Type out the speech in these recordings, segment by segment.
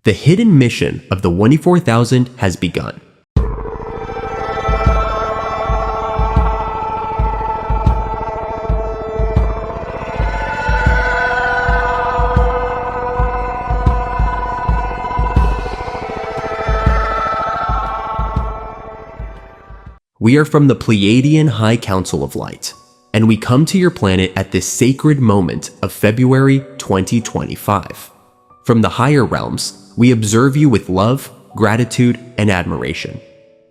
The hidden mission of the 24,000 has begun. We are from the Pleiadian High Council of Light, and we come to your planet at this sacred moment of February 2025. From the higher realms, we observe you with love, gratitude, and admiration.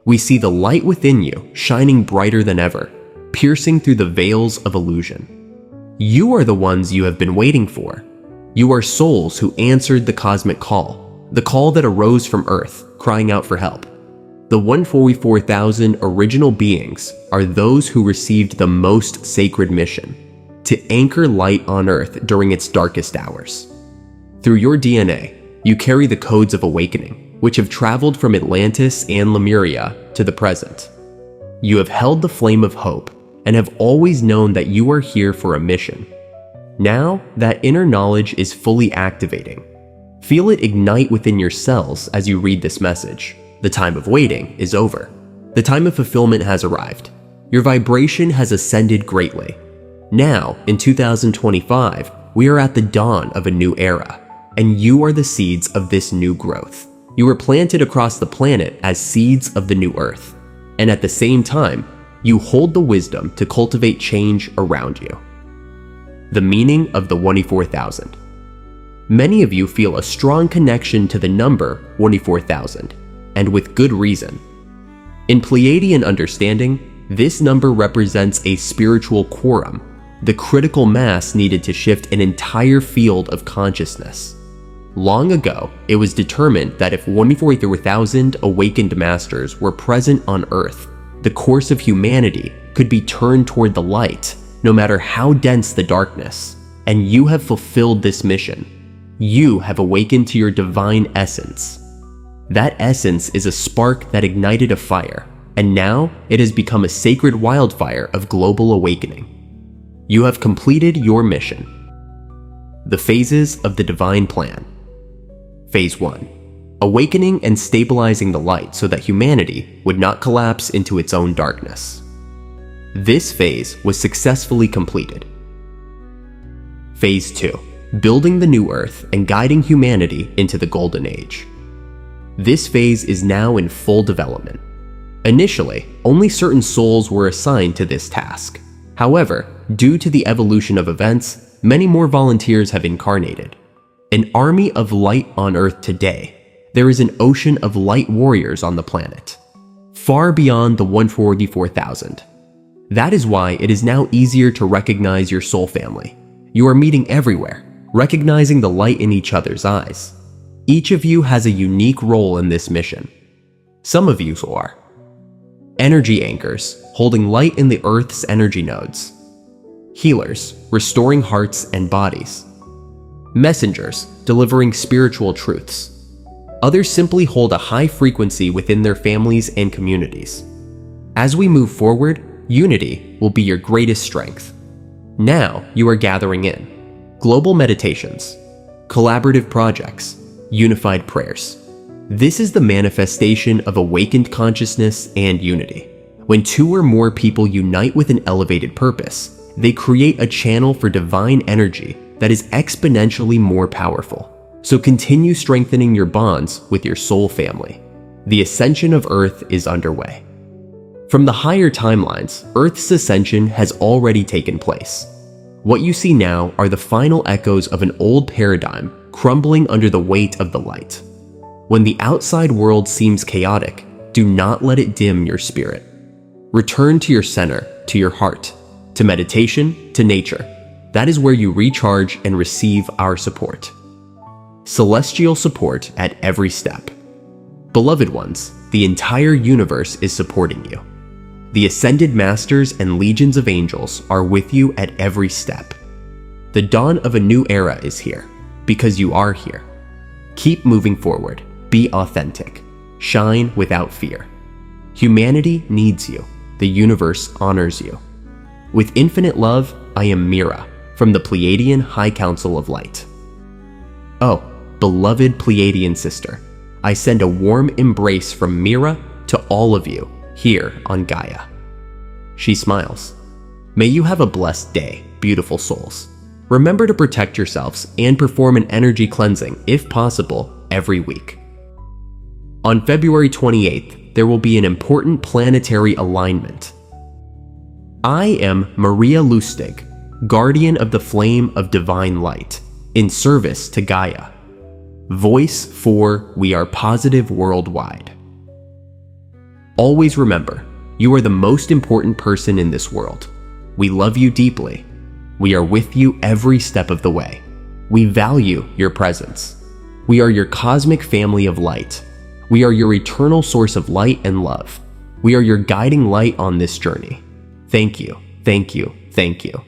We see the light within you shining brighter than ever, piercing through the veils of illusion. You are the ones you have been waiting for. You are souls who answered the cosmic call, the call that arose from Earth, crying out for help. The 144,000 original beings are those who received the most sacred mission, to anchor light on Earth during its darkest hours. Through your DNA, you carry the codes of awakening, which have traveled from Atlantis and Lemuria to the present. You have held the flame of hope and have always known that you are here for a mission. Now that inner knowledge is fully activating. Feel it ignite within your cells as you read this message. The time of waiting is over. The time of fulfillment has arrived. Your vibration has ascended greatly. Now, in 2025, we are at the dawn of a new era, and you are the seeds of this new growth. You were planted across the planet as seeds of the new Earth, and at the same time, you hold the wisdom to cultivate change around you. The meaning of the 24,000. Many of you feel a strong connection to the number 24,000. And with good reason. In Pleiadian understanding, this number represents a spiritual quorum, the critical mass needed to shift an entire field of consciousness. Long ago, it was determined that if 24,000 awakened masters were present on Earth, the course of humanity could be turned toward the light, no matter how dense the darkness. And you have fulfilled this mission. You have awakened to your divine essence. That essence is a spark that ignited a fire, and now it has become a sacred wildfire of global awakening. You have completed your mission. The phases of the divine plan. Phase 1. Awakening and stabilizing the light so that humanity would not collapse into its own darkness. This phase was successfully completed. Phase 2. Building the new Earth and guiding humanity into the Golden Age. This phase is now in full development. Initially, only certain souls were assigned to this task. However, due to the evolution of events, many more volunteers have incarnated. An army of light on Earth today. There is an ocean of light warriors on the planet, far beyond the 144,000. That is why it is now easier to recognize your soul family. You are meeting everywhere, recognizing the light in each other's eyes. Each of you has a unique role in this mission. Some of you are energy anchors, holding light in the Earth's energy nodes. Healers, restoring hearts and bodies. Messengers, delivering spiritual truths. Others simply hold a high frequency within their families and communities. As we move forward, unity will be your greatest strength. Now you are gathering in global meditations, collaborative projects, unified prayers. This is the manifestation of awakened consciousness and unity. When two or more people unite with an elevated purpose, they create a channel for divine energy that is exponentially more powerful. So continue strengthening your bonds with your soul family. The ascension of Earth is underway. From the higher timelines, Earth's ascension has already taken place. What you see now are the final echoes of an old paradigm crumbling under the weight of the light. When the outside world seems chaotic, do not let it dim your spirit. Return to your center, to your heart, to meditation, to nature. That is where you recharge and receive our support. Celestial support at every step. Beloved ones, the entire universe is supporting you. The ascended masters and legions of angels are with you at every step. The dawn of a new era is here, because you are here. Keep moving forward. Be authentic. Shine without fear. Humanity needs you. The universe honors you. With infinite love, I am Mira, from the Pleiadian High Council of Light. Oh, beloved Pleiadian sister, I send a warm embrace from Mira to all of you here on Gaia. She smiles. May you have a blessed day, beautiful souls. Remember to protect yourselves and perform an energy cleansing, if possible, every week. On February 28th, there will be an important planetary alignment. I am Maria Lustig, guardian of the flame of divine light, in service to Gaia. Voice for We Are Positive Worldwide. Always remember, you are the most important person in this world. We love you deeply. We are with you every step of the way. We value your presence. We are your cosmic family of light. We are your eternal source of light and love. We are your guiding light on this journey. Thank you, thank you, thank you.